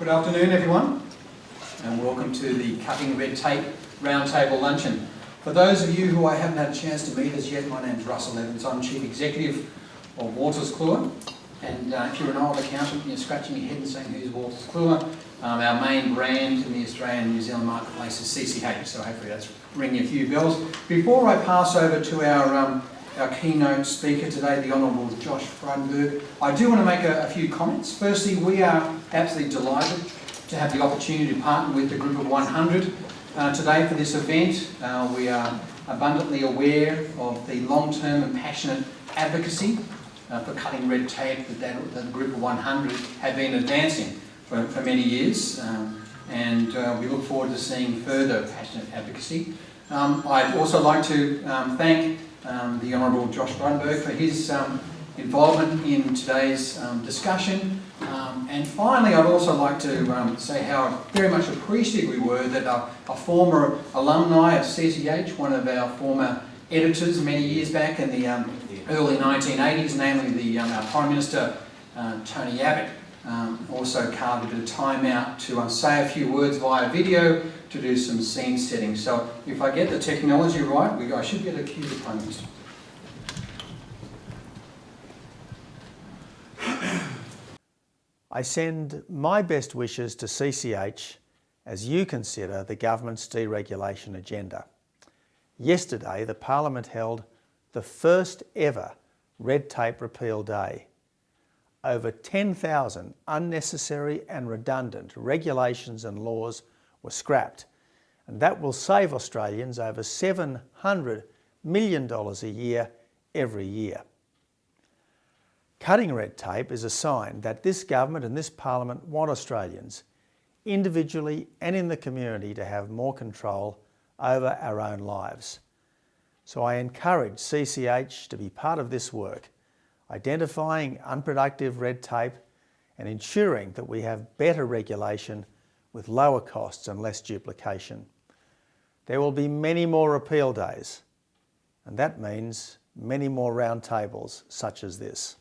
Good afternoon, everyone, and welcome to the Cutting Red Tape Roundtable Luncheon. For those of you who I haven't had a chance to meet as yet, my name's Russell Evans. I'm Chief Executive of Wolters, Kluwer. And if you're an old accountant and you're scratching your head and saying, who's Wolters, Kluwer? Our main brand in the Australian and New Zealand marketplace is CCH, so hopefully that's ringing a few bells. Before I pass over to our keynote speaker today, the Honourable Josh Frydenberg, I do want to make a few comments. Firstly, we are absolutely delighted to have the opportunity to partner with the Group of 100 today for this event. We are abundantly aware of the long-term and passionate advocacy for cutting red tape that the Group of 100 have been advancing for many years, and we look forward to seeing further passionate advocacy. I'd also like to thank the Honourable Josh Frydenberg for his involvement in today's discussion. And finally, I'd also like to say how very much appreciative we were that a former alumni of CCH, one of our former editors many years back in the early 1980s, namely our Prime Minister Tony Abbott, also carved a bit of time out to say a few words via video to do some scene setting. So if I get the technology right, I should get a cue to Prime Minister. I send my best wishes to CCH as you consider the government's deregulation agenda. Yesterday, the Parliament held the first ever Red Tape Repeal Day. Over 10,000 unnecessary and redundant regulations and laws were scrapped, and that will save Australians over $700 million a year every year. Cutting red tape is a sign that this government and this Parliament want Australians, individually and in the community, to have more control over our own lives. So I encourage CCH to be part of this work, identifying unproductive red tape and ensuring that we have better regulation with lower costs and less duplication. There will be many more repeal days, and that means many more roundtables such as this.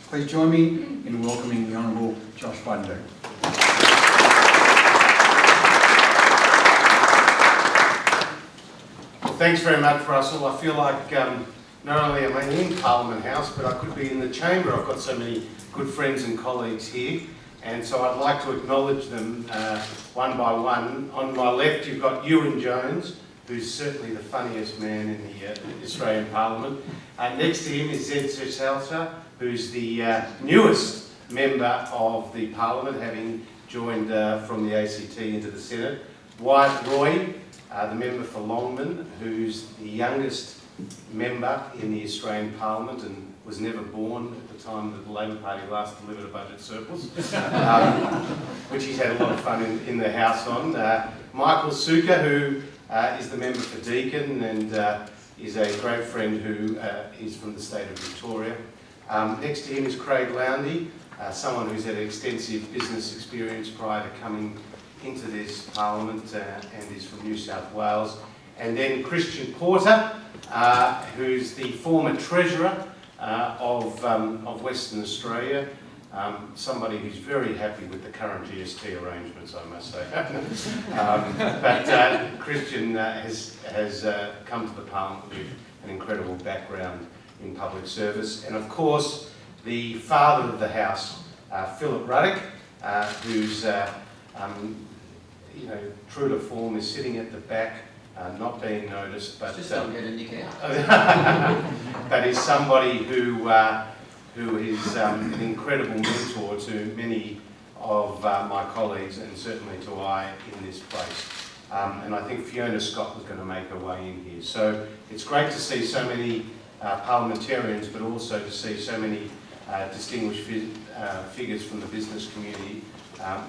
Please join me in welcoming the Honourable Josh Frydenberg. Thanks very much, Russell. I feel like not only am I in Parliament House, but I could be in the chamber. I've got so many good friends and colleagues here, and so I'd like to acknowledge them one by one. On my left, you've got Ewan Jones, who's certainly the funniest man in the Australian Parliament. Next to him is Zed Sersalsa, who's the newest member of the Parliament, having joined from the ACT into the Senate. Wyatt Roy, the member for Longman, who's the youngest member in the Australian Parliament and was never born at the time that the Labor Party last delivered a budget surplus, which he's had a lot of fun in the House on. Michael Suka, who is the member for Deakin and is a great friend who is from the state of Victoria. Next to him is Craig Lowndy, someone who's had extensive business experience prior to coming into this Parliament and is from New South Wales. And then Christian Porter, who's the former Treasurer of Western Australia, somebody who's very happy with the current GST arrangements, I must say. But Christian has come to the Parliament with an incredible background in public service. And of course, the father of the House, Philip Ruddock, who's true to form, is sitting at the back, not being noticed, but just don't get a nick out. but is somebody who is an incredible mentor to many of my colleagues and certainly to I in this place. And I think Fiona Scott was going to make her way in here. So it's great to see so many parliamentarians, but also to see so many distinguished figures from the business community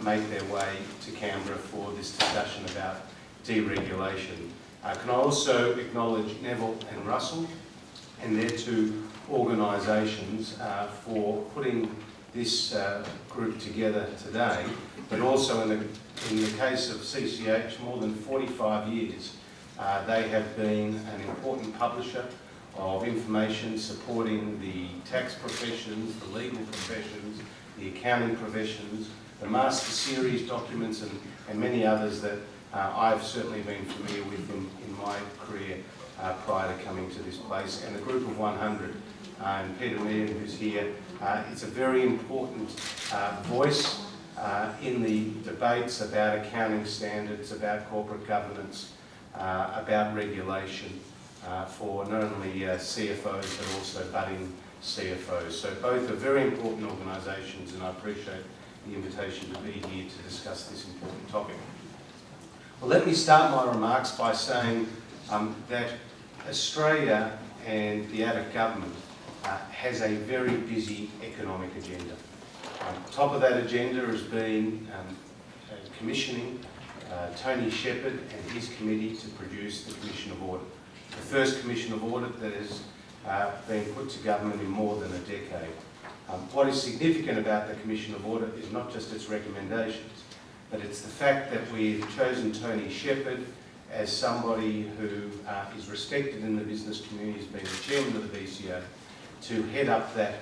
make their way to Canberra for this discussion about deregulation. Can I also acknowledge Neville and Russell and their two organisations for putting this group together today, but also in the case of CCH, more than 45 years, they have been an important publisher of information supporting the tax professions, the legal professions, the accounting professions, the Master Series documents and many others that I've certainly been familiar with in my career prior to coming to this place. And the group of 100, and Peter Meehan, who's here, it's a very important voice in the debates about accounting standards, about corporate governance, about regulation for not only CFOs but also budding CFOs. So both are very important organisations, and I appreciate the invitation to be here to discuss this important topic. Well, let me start my remarks by saying that Australia and the Abbott government has a very busy economic agenda. Top of that agenda has been commissioning Tony Shepherd and his committee to produce the Commission of Audit. The first Commission of Audit that has been put to government in more than a decade. What is significant about the Commission of Audit is not just its recommendations, but it's the fact that we've chosen Tony Shepherd as somebody who is respected in the business community, has been the chairman of the BCO, to head up that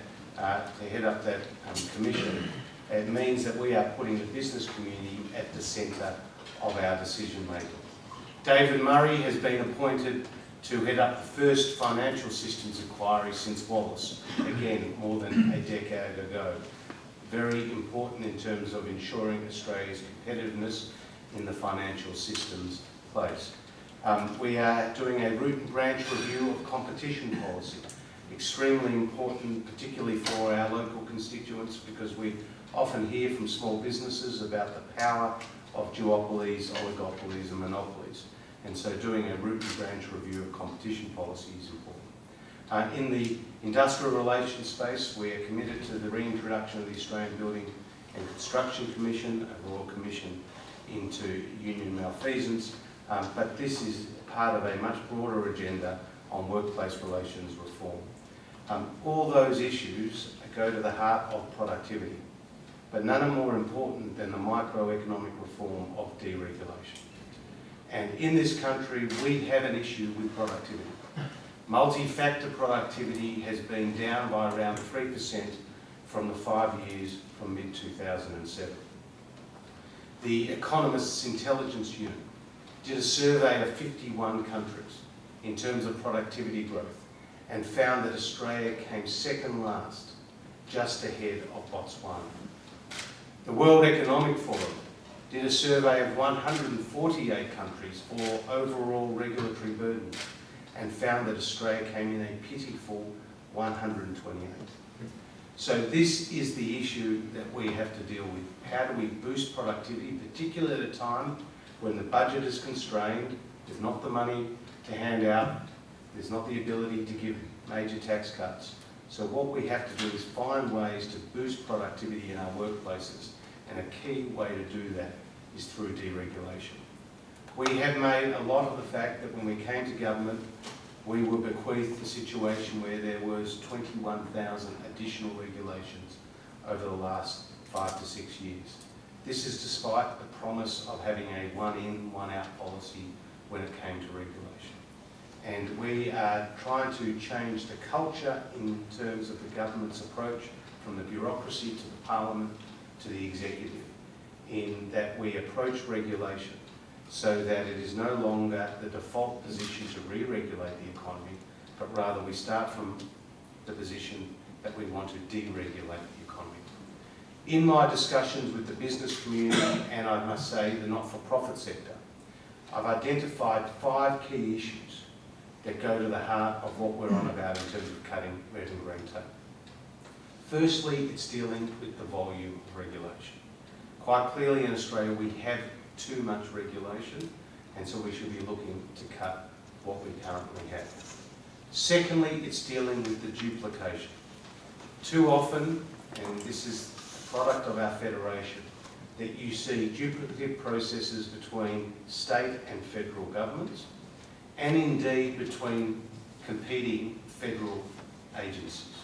commission. It means that we are putting the business community at the centre of our decision making. David Murray has been appointed to head up the first financial systems inquiry since Wolters, again more than a decade ago. Very important in terms of ensuring Australia's competitiveness in the financial systems place. We are doing a root and branch review of competition policy. Extremely important, particularly for our local constituents, because we often hear from small businesses about the power of duopolies, oligopolies and monopolies. And so doing a root and branch review of competition policy is important. In the industrial relations space, we are committed to the reintroduction of the Australian Building and Construction Commission, a Royal Commission into union malfeasance, but this is part of a much broader agenda on workplace relations reform. All those issues go to the heart of productivity, but none are more important than the microeconomic reform of deregulation. And in this country, we have an issue with productivity. Multi-factor productivity has been down by around 3% from the 5 years from mid-2007. The Economist's Intelligence Unit did a survey of 51 countries in terms of productivity growth and found that Australia came second last, just ahead of Botswana. The World Economic Forum did a survey of 148 countries for overall regulatory burden and found that Australia came in a pitiful 128. So this is the issue that we have to deal with. How do we boost productivity, particularly at a time when the budget is constrained, there's not the money to hand out, there's not the ability to give major tax cuts. So what we have to do is find ways to boost productivity in our workplaces, and a key way to do that is through deregulation. We have made a lot of the fact that when we came to government, we were bequeathed a situation where there was 21,000 additional regulations over the last 5 to 6 years. This is despite the promise of having a one-in, one-out policy when it came to regulation. And we are trying to change the culture in terms of the government's approach from the bureaucracy to the parliament to the executive, in that we approach regulation so that it is no longer the default position to re-regulate the economy, but rather we start from the position that we want to deregulate the economy. In my discussions with the business community, and I must say the not-for-profit sector, I've identified 5 key issues that go to the heart of what we're on about in terms of cutting red and green tape. Firstly, it's dealing with the volume of regulation. Quite clearly in Australia we have too much regulation, and so we should be looking to cut what we currently have. Secondly, it's dealing with the duplication. Too often, and this is a product of our federation, that you see duplicative processes between state and federal governments, and indeed between competing federal agencies.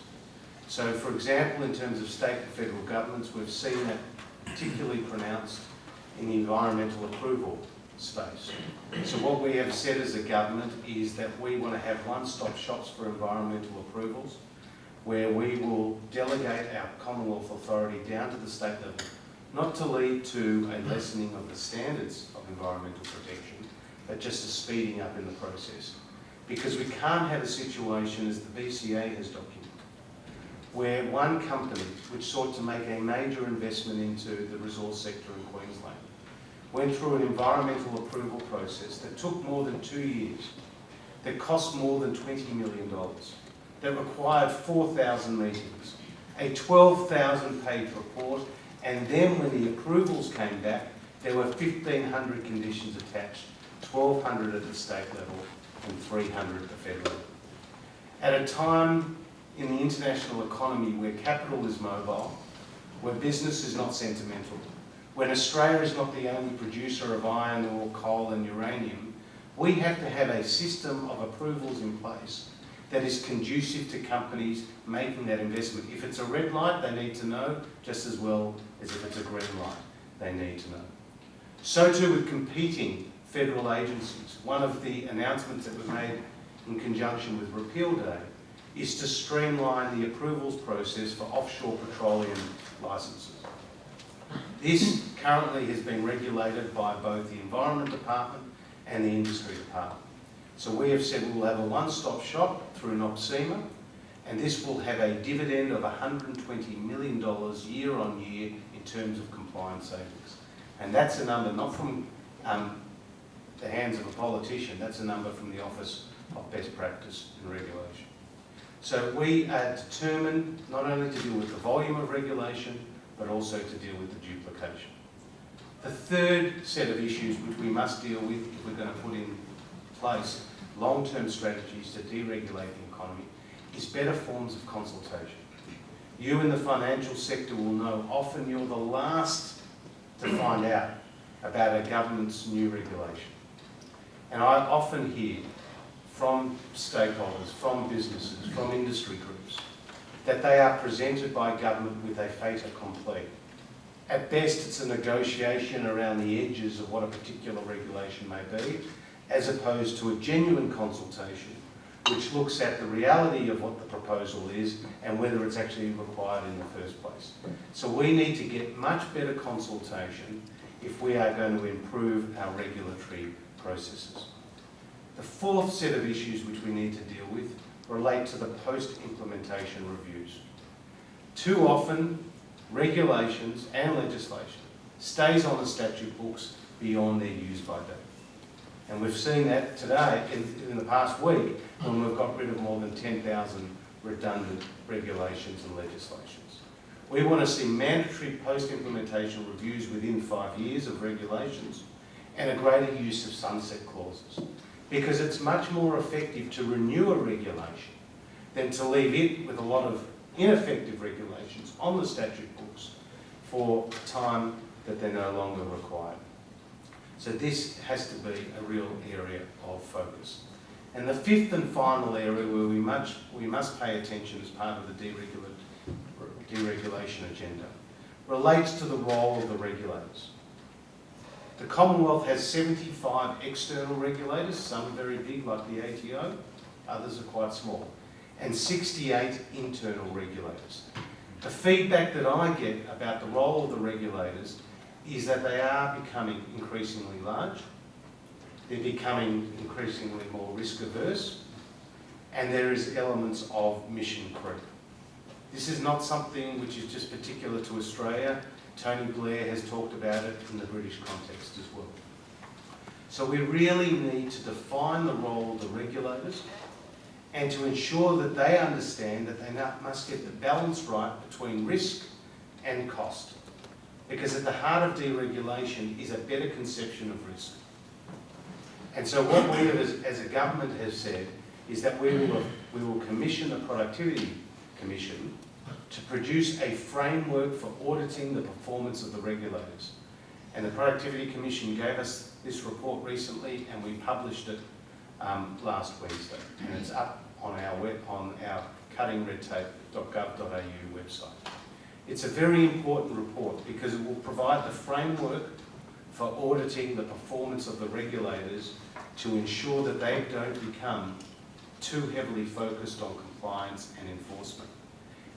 So for example, in terms of state and federal governments, we've seen that particularly pronounced in the environmental approval space. So what we have said as a government is that we want to have one-stop shops for environmental approvals. where we will delegate our Commonwealth authority down to the state level, not to lead to a lessening of the standards of environmental protection, but just a speeding up in the process. Because we can't have a situation, as the BCA has documented, where one company which sought to make a major investment into the resource sector in Queensland went through an environmental approval process that took more than 2 years, that cost more than $20 million, that required 4,000 meetings, a 12,000-page report, and then when the approvals came back, there were 1,500 conditions attached, 1,200 at the state level and 300 at the federal level. At a time in the international economy where capital is mobile, where business is not sentimental, when Australia is not the only producer of iron ore, coal and uranium, we have to have a system of approvals in place that is conducive to companies making that investment. If it's a red light, they need to know just as well as if it's a green light, they need to know. So too with competing federal agencies. One of the announcements that was made in conjunction with Repeal Day is to streamline the approvals process for offshore petroleum licences. This currently has been regulated by both the Environment Department and the Industry Department. So we have said we will have a one-stop shop through NOPSEMA, and this will have a dividend of $120 million year on year in terms of compliance savings. And that's a number not from the hands of a politician, that's a number from the Office of Best Practice and Regulation. So we are determined not only to deal with the volume of regulation, but also to deal with the duplication. The third set of issues which we must deal with if we're going to put in place long-term strategies to deregulate the economy is better forms of consultation. You in the financial sector will know often you're the last to find out about a government's new regulation. And I often hear from stakeholders, from businesses, from industry groups, that they are presented by government with a fait accompli. At best, it's a negotiation around the edges of what a particular regulation may be, as opposed to a genuine consultation which looks at the reality of what the proposal is and whether it's actually required in the first place. So we need to get much better consultation if we are going to improve our regulatory processes. The fourth set of issues which we need to deal with relate to the post-implementation reviews. Too often, regulations and legislation stays on the statute books beyond their use-by date. And we've seen that today in the past week when we've got rid of more than 10,000 redundant regulations and legislations. We want to see mandatory post-implementation reviews within 5 years of regulations and a greater use of sunset clauses, because it's much more effective to renew a regulation than to leave it with a lot of ineffective regulations on the statute books for time that they're no longer required. So this has to be a real area of focus. And the fifth and final area where we must pay attention as part of the deregulation agenda relates to the role of the regulators. The Commonwealth has 75 external regulators, some very big like the ATO, others are quite small, and 68 internal regulators. The feedback that I get about the role of the regulators is that they are becoming increasingly large, they're becoming increasingly more risk averse, and there is elements of mission creep. This is not something which is just particular to Australia. Tony Blair has talked about it in the British context as well. So we really need to define the role of the regulators and to ensure that they understand that they must get the balance right between risk and cost. Because at the heart of deregulation is a better conception of risk. And so what we as a government have said is that we will commission a productivity commission to produce a framework for auditing the performance of the regulators. And the Productivity Commission gave us this report recently and we published it last Wednesday. And it's up on our cuttingredtape.gov.au website. It's a very important report because it will provide the framework for auditing the performance of the regulators to ensure that they don't become too heavily focused on compliance and enforcement.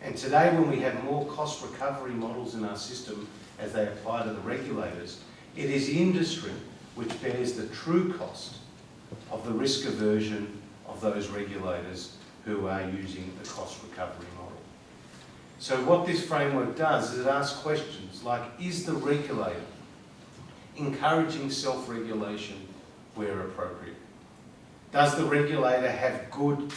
And today, when we have more cost recovery models in our system as they apply to the regulators, it is industry which bears the true cost of the risk aversion of those regulators who are using the cost recovery model. So what this framework does is it asks questions like, is the regulator encouraging self-regulation where appropriate? Does the regulator have good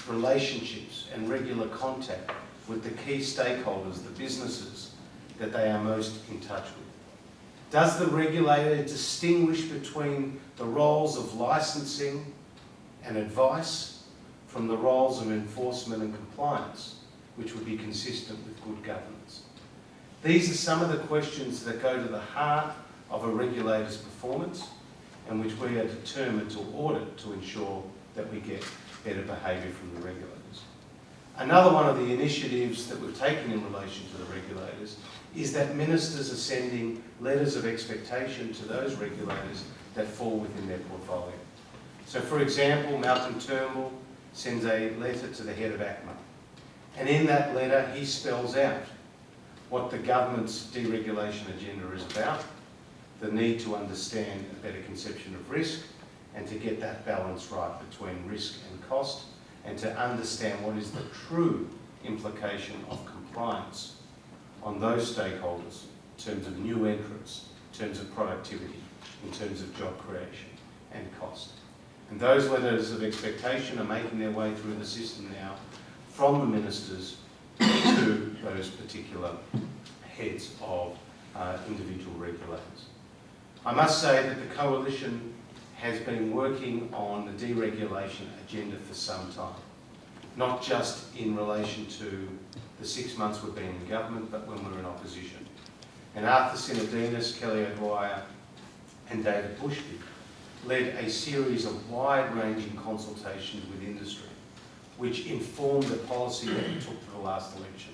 relationships and regular contact with the key stakeholders, the businesses that they are most in touch with? Does the regulator distinguish between the roles of licensing and advice from the roles of enforcement and compliance, which would be consistent with good governance? These are some of the questions that go to the heart of a regulator's performance and which we are determined to audit to ensure that we get better behaviour from the regulators. Another one of the initiatives that we've taken in relation to the regulators is that ministers are sending letters of expectation to those regulators that fall within their portfolio. So for example, Malcolm Turnbull sends a letter to the head of ACMA, and in that letter he spells out what the government's deregulation agenda is about, the need to understand a better conception of risk and to get that balance right between risk and cost, and to understand what is the true implication of compliance on those stakeholders in terms of new entrants, in terms of productivity, in terms of job creation and cost. And those letters of expectation are making their way through the system now from the ministers to those particular heads of individual regulators. I must say that the Coalition has been working on the deregulation agenda for some time, not just in relation to the 6 months we've been in government, but when we're in opposition. And Arthur Sinodinos, Kelly O'Dwyer and David Bushby led a series of wide-ranging consultations with industry, which informed the policy that we took for the last election.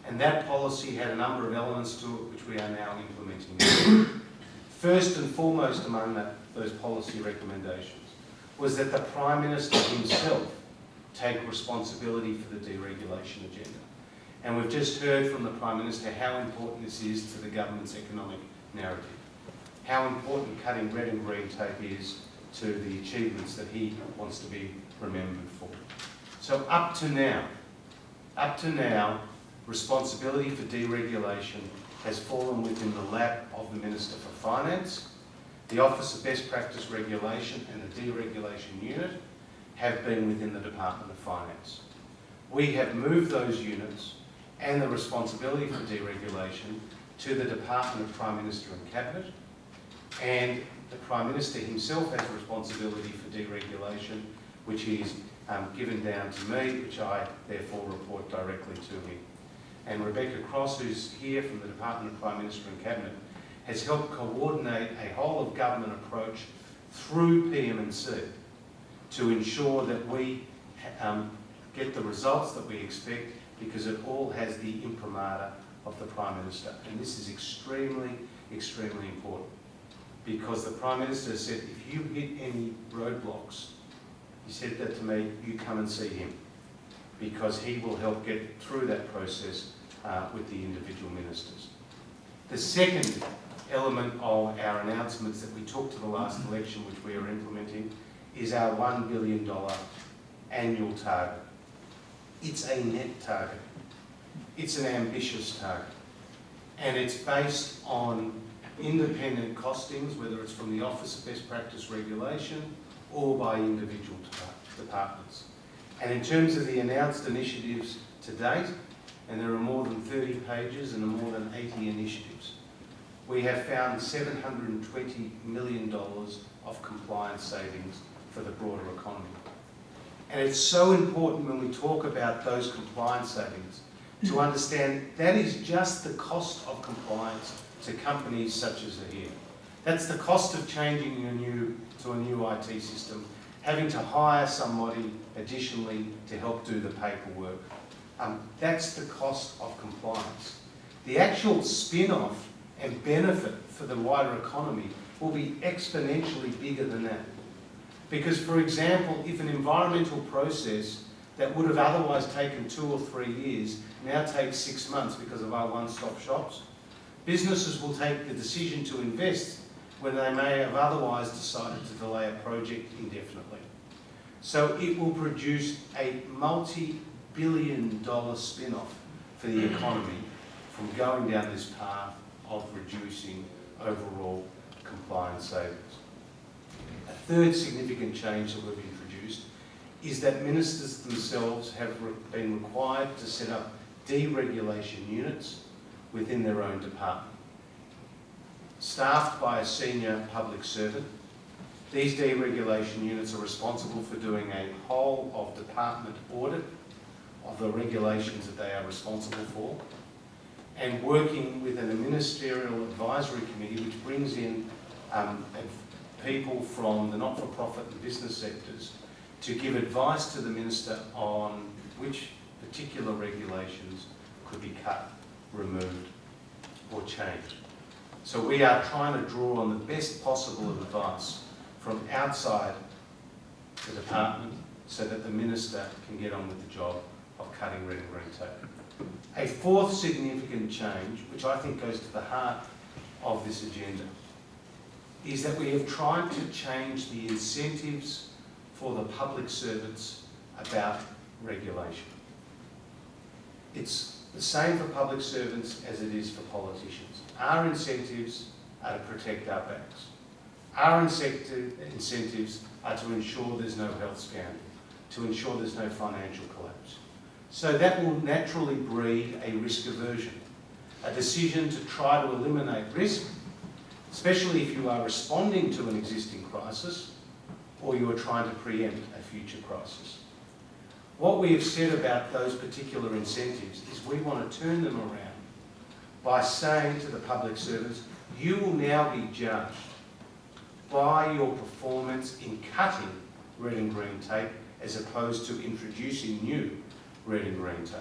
And that policy had a number of elements to it which we are now implementing. First and foremost among those policy recommendations was that the Prime Minister himself take responsibility for the deregulation agenda. And we've just heard from the Prime Minister how important this is to the government's economic narrative, how important cutting red and green tape is to the achievements that he wants to be remembered for. So up to now, responsibility for deregulation has fallen within the lap of the Minister for Finance. The Office of Best Practice Regulation and the Deregulation Unit have been within the Department of Finance. We have moved those units and the responsibility for deregulation to the Department of Prime Minister and Cabinet, and the Prime Minister himself has responsibility for deregulation, which he is given down to me, which I therefore report directly to him. And Rebecca Cross, who's here from the Department of Prime Minister and Cabinet, has helped coordinate a whole-of-government approach through PM&C to ensure that we get the results that we expect, because it all has the imprimatur of the Prime Minister. And this is extremely, extremely important, because the Prime Minister said, if you hit any roadblocks, he said that to me, you come and see him, because he will help get through that process with the individual ministers. The second element of our announcements that we took to the last election, which we are implementing, is our $1 billion annual target. It's a net target. It's an ambitious target. And it's based on independent costings, whether it's from the Office of Best Practice Regulation or by individual departments. And in terms of the announced initiatives to date, and there are more than 30 pages and more than 80 initiatives, we have found $720 million of compliance savings for the broader economy. And it's so important when we talk about those compliance savings to understand that is just the cost of compliance to companies such as are here. That's the cost of changing to a new IT system, having to hire somebody additionally to help do the paperwork. That's the cost of compliance. The actual spin-off and benefit for the wider economy will be exponentially bigger than that. Because, for example, if an environmental process that would have otherwise taken 2 or 3 years now take 6 months because of our one-stop shops. Businesses will take the decision to invest when they may have otherwise decided to delay a project indefinitely. So it will produce a multi-billion-dollar spin-off for the economy from going down this path of reducing overall compliance savings. A third significant change that we've introduced is that ministers themselves have been required to set up deregulation units within their own department. Staffed by a senior public servant, these deregulation units are responsible for doing a whole of department audit of the regulations that they are responsible for, and working with a ministerial advisory committee which brings in people from the not-for-profit and business sectors to give advice to the minister on which particular regulations could be cut, removed or changed. So we are trying to draw on the best possible advice from outside the department so that the minister can get on with the job of cutting red and green tape. A fourth significant change, which I think goes to the heart of this agenda, is that we have tried to change the incentives for the public servants about regulation. It's the same for public servants as it is for politicians. Our incentives are to protect our backs. Our incentives are to ensure there's no health scandal, to ensure there's no financial collapse. So that will naturally breed a risk aversion, a decision to try to eliminate risk, especially if you are responding to an existing crisis or you are trying to preempt a future crisis. What we have said about those particular incentives is we want to turn them around by saying to the public servants, you will now be judged by your performance in cutting red and green tape as opposed to introducing new red and green tape.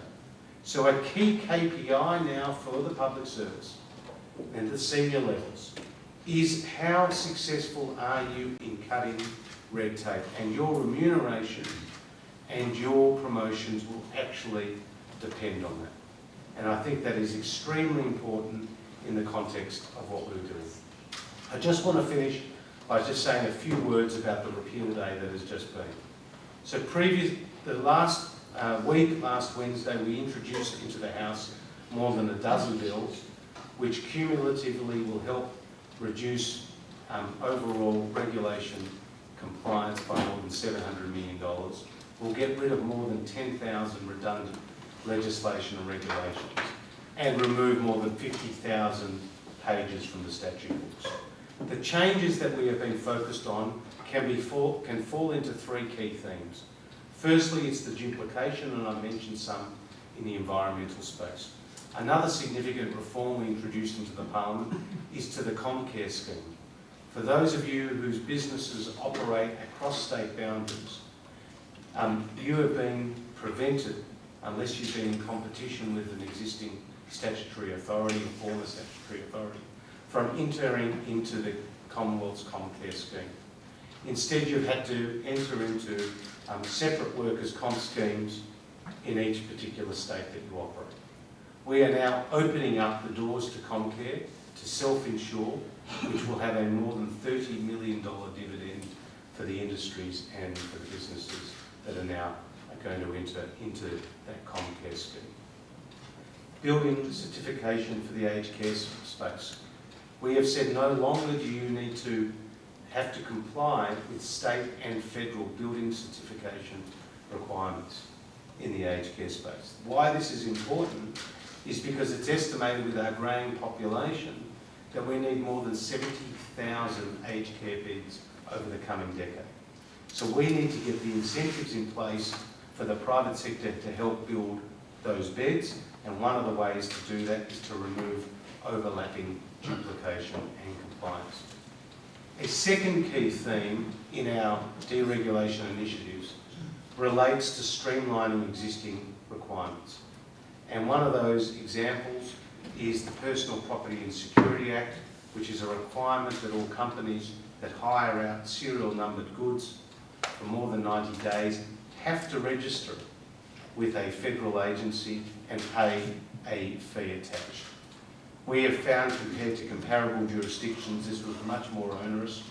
So a key KPI now for the public service and the senior levels is how successful are you in cutting red tape, and your remuneration and your promotions will actually depend on that. And I think that is extremely important in the context of what we're doing. I just want to finish by just saying a few words about the repeal day that has just been. So last Wednesday, we introduced into the House more than a dozen bills, which cumulatively will help reduce overall regulation compliance by more than $700 million. We'll get rid of more than 10,000 redundant legislation and regulations and remove more than 50,000 pages from the statute books. The changes that we have been focused on can fall into 3 key themes. Firstly, it's the duplication, and I mentioned some in the environmental space. Another significant reform we introduced into the Parliament is to the Comcare scheme. For those of you whose businesses operate across state boundaries, you have been prevented, unless you've been in competition with an existing statutory authority or former statutory authority, from entering into the Commonwealth's Comcare scheme. Instead, you've had to enter into separate workers' comp schemes in each particular state that you operate. We are now opening up the doors to Comcare to self-insure, which will have a more than $30 million dividend for the industries and for the businesses that are now going to enter into that Comcare scheme. Building certification for the aged care space. We have said no longer do you need to have to comply with state and federal building certification requirements in the aged care space. Why this is important is because it's estimated with our growing population that we need more than 70,000 aged care beds over the coming decade. So we need to get the incentives in place for the private sector to help build those beds, and one of the ways to do that is to remove overlapping duplication and compliance. A second key theme in our deregulation initiatives relates to streamlining existing requirements. And one of those examples is the Personal Property and Security Act, which is a requirement that all companies that hire out serial numbered goods for more than 90 days have to register with a federal agency and pay a fee attached. We have found, compared to comparable jurisdictions, this was much more onerous.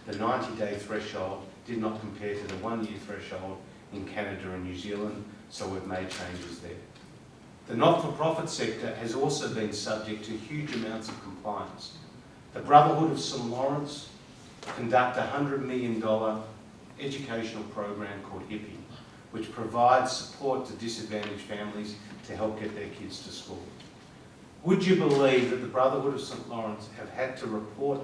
The 90-day threshold did not compare to the 1-year threshold in Canada and New Zealand, so we've made changes there. The not-for-profit sector has also been subject to huge amounts of compliance. The Brotherhood of St Lawrence conduct a $100 million educational program called HIPPY, which provides support to disadvantaged families to help get their kids to school. Would you believe that the Brotherhood of St Lawrence have had to report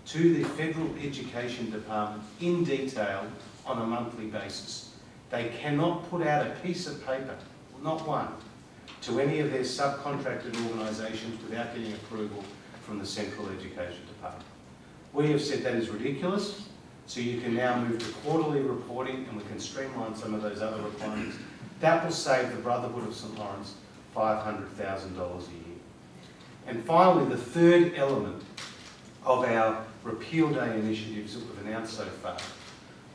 to the Federal Education Department in detail on a monthly basis? They cannot put out a piece of paper, not one, to any of their subcontracted organisations without getting approval from the Central Education Department. We have said that is ridiculous, so you can now move to quarterly reporting and we can streamline some of those other requirements. That will save the Brotherhood of St Lawrence $500,000 a year. And finally, the third element of our Repeal Day initiatives that we've announced so far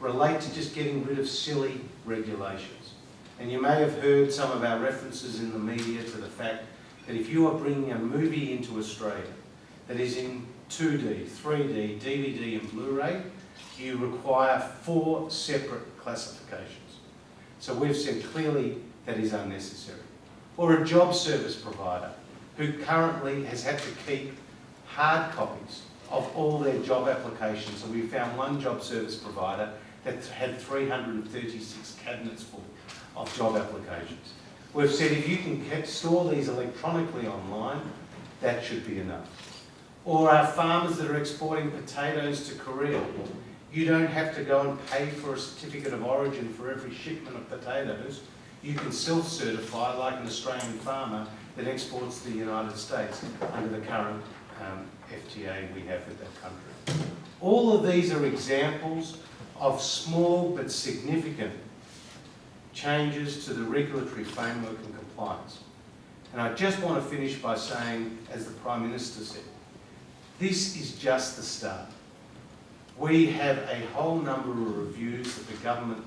relate to just getting rid of silly regulations. And you may have heard some of our references in the media to the fact that if you are bringing a movie into Australia that is in 2D, 3D, DVD and Blu-ray, you require 4 separate classifications. So we've said clearly that is unnecessary. Or a job service provider who currently has had to keep hard copies of all their job applications. So we found one job service provider that had 336 cabinets full of job applications. We've said if you can store these electronically online, that should be enough. Or our farmers that are exporting potatoes to Korea. You don't have to go and pay for a certificate of origin for every shipment of potatoes. You can self-certify like an Australian farmer that exports to the United States under the current FTA we have with that country. All of these are examples of small but significant changes to the regulatory framework and compliance. And I just want to finish by saying, as the Prime Minister said, this is just the start. We have a whole number of reviews that the government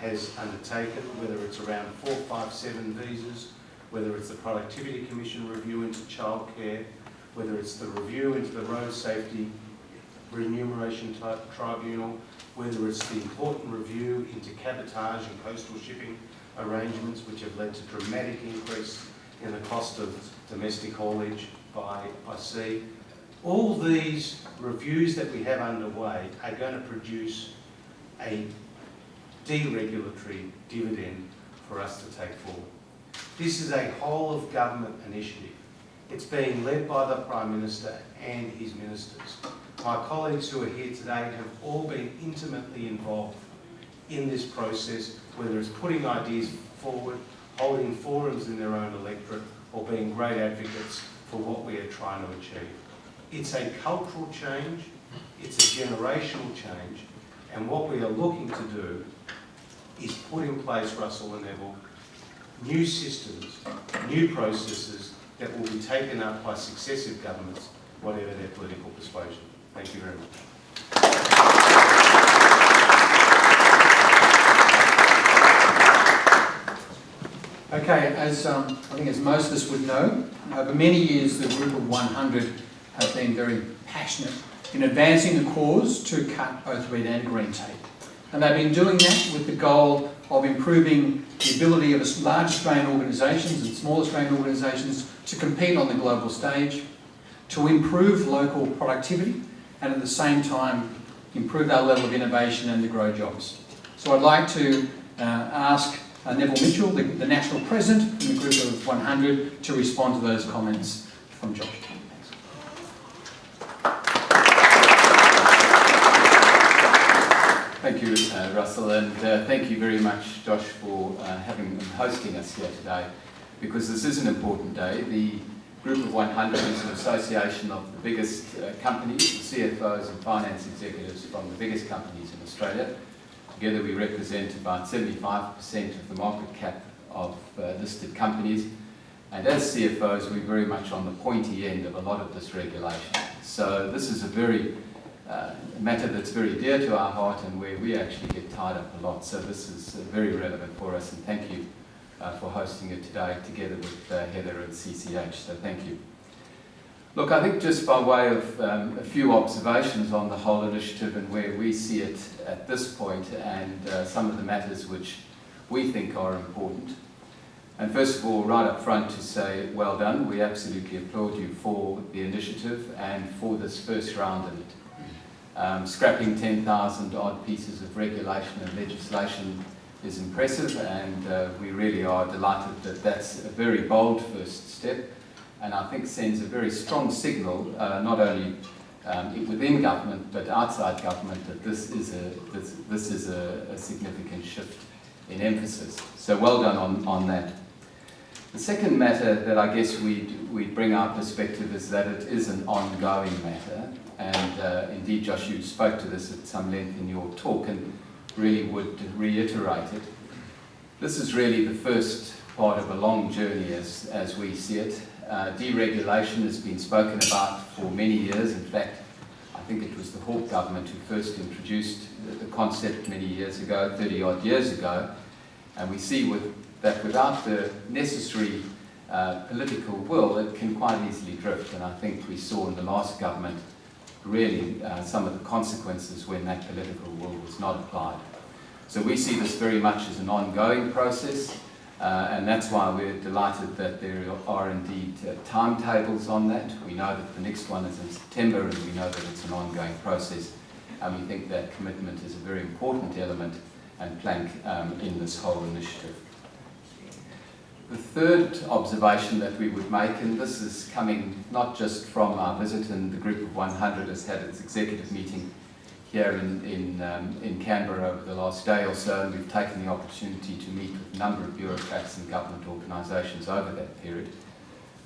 has undertaken, whether it's around 457 visas, whether it's the Productivity Commission review into childcare, whether it's the review into the Road Safety Remuneration Tribunal, whether it's the important review into cabotage and coastal shipping arrangements, which have led to dramatic increase in the cost of domestic haulage by sea. All these reviews that we have underway are going to produce a deregulatory dividend for us to take forward. This is a whole of government initiative. It's being led by the Prime Minister and his ministers. My colleagues who are here today have all been intimately involved in this process, whether it's putting ideas forward, holding forums in their own electorate, or being great advocates for what we are trying to achieve. It's a cultural change, it's a generational change, and what we are looking to do is put in place, Russell and Neville, new systems, new processes that will be taken up by successive governments, whatever their political persuasion. Thank you very much. Okay, as I think as most of us would know, over many years the Group of 100 have been very passionate in advancing the cause to cut both red and green tape. And they've been doing that with the goal of improving the ability of large Australian organisations and small Australian organisations to compete on the global stage, to improve local productivity, and at the same time improve our level of innovation and to grow jobs. So I'd like to ask Neville Mitchell, the National President in the Group of 100, to respond to those comments from Josh. Thank you, Russell, and thank you very much, Josh, for hosting us here today, because this is an important day. The Group of 100 is an association of the biggest companies, the CFOs and finance executives from the biggest companies in Australia. Together we represent about 75% of the market cap of listed companies, and as CFOs we're very much on the pointy end of a lot of this regulation. So this is a matter that's very dear to our heart and where we actually get tied up a lot. So this is very relevant for us, and thank you for hosting it today together with Heather and CCH, so thank you. Look, I think just by way of a few observations on the whole initiative and where we see it at this point, and some of the matters which we think are important. And first of all, right up front to say, well done. We absolutely applaud you for the initiative and for this first round in it. Scrapping 10,000 odd pieces of regulation and legislation is impressive, and we really are delighted that that's a very bold first step, and I think sends a very strong signal, not only within government but outside government, that this is a significant shift in emphasis. So well done on that. The second matter that I guess we'd bring our perspective is that it is an ongoing matter, and indeed, Josh, you spoke to this at some length in your talk and really would reiterate it. This is really the first part of a long journey as we see it. Deregulation has been spoken about for many years. In fact, I think it was the Hawke government who first introduced the concept many years ago, 30 odd years ago, and we see that without the necessary political will, it can quite easily drift, and I think we saw in the last government really some of the consequences when that political will was not applied. So we see this very much as an ongoing process, and that's why we're delighted that there are indeed timetables on that. We know that the next one is in September, and we know that it's an ongoing process, and we think that commitment is a very important element and plank in this whole initiative. The third observation that we would make, and this is coming not just from our visit, and the Group of 100 has had its executive meeting here in Canberra over the last day or so, and we've taken the opportunity to meet with a number of bureaucrats and government organisations over that period.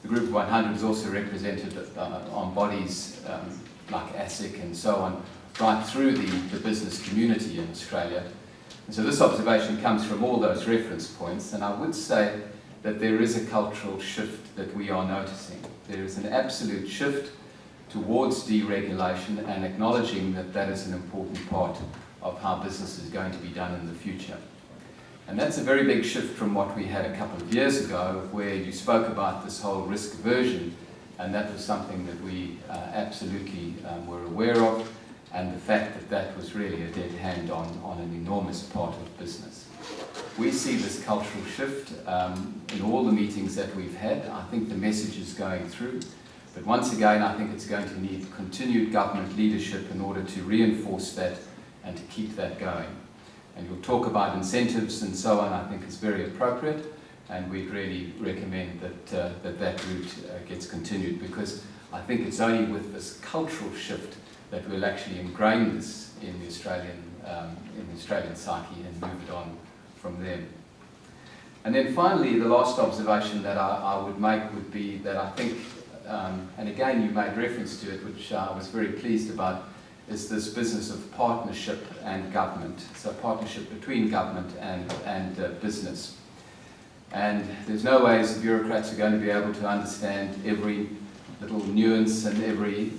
The Group of 100 is also represented on bodies like ASIC and so on, right through the business community in Australia. And so this observation comes from all those reference points, and I would say that there is a cultural shift that we are noticing. There is an absolute shift towards deregulation and acknowledging that that is an important part of how business is going to be done in the future. And that's a very big shift from what we had a couple of years ago, where you spoke about this whole risk aversion, and that was something that we absolutely were aware of, and the fact that that was really a dead hand on an enormous part of business. We see this cultural shift in all the meetings that we've had. I think the message is going through, but once again I think it's going to need continued government leadership in order to reinforce that and to keep that going. And you'll talk about incentives and so on. I think is very appropriate, and we'd really recommend that that route gets continued, because I think it's only with this cultural shift that we'll actually ingrain this in the Australian psyche and move it on from there. And then finally, the last observation that I would make would be that I think, and again you made reference to it, which I was very pleased about, is this business of partnership and government. So partnership between government and business. And there's no ways the bureaucrats are going to be able to understand every little nuance and every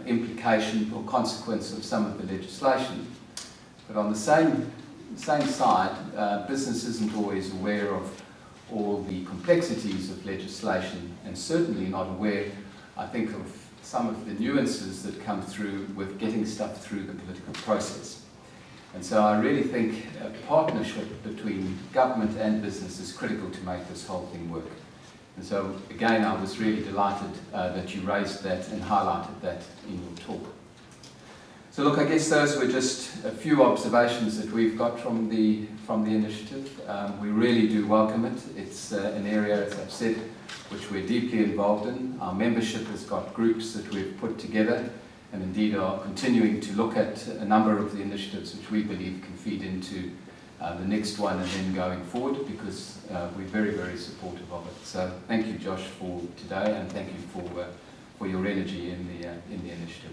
implication or consequence of some of the legislation. But on the same side, business isn't always aware of all the complexities of legislation, and certainly not aware, I think, of some of the nuances that come through with getting stuff through the political process. And so I really think a partnership between government and business is critical to make this whole thing work. And so again, I was really delighted that you raised that and highlighted that in your talk. So look, I guess those were just a few observations that we've got from the initiative. We really do welcome it. It's an area, as I've said, which we're deeply involved in. Our membership has got groups that we've put together, and indeed are continuing to look at a number of the initiatives which we believe can feed into the next one and then going forward, because we're very, very supportive of it. So thank you, Josh, for today, and thank you for your energy in the initiative.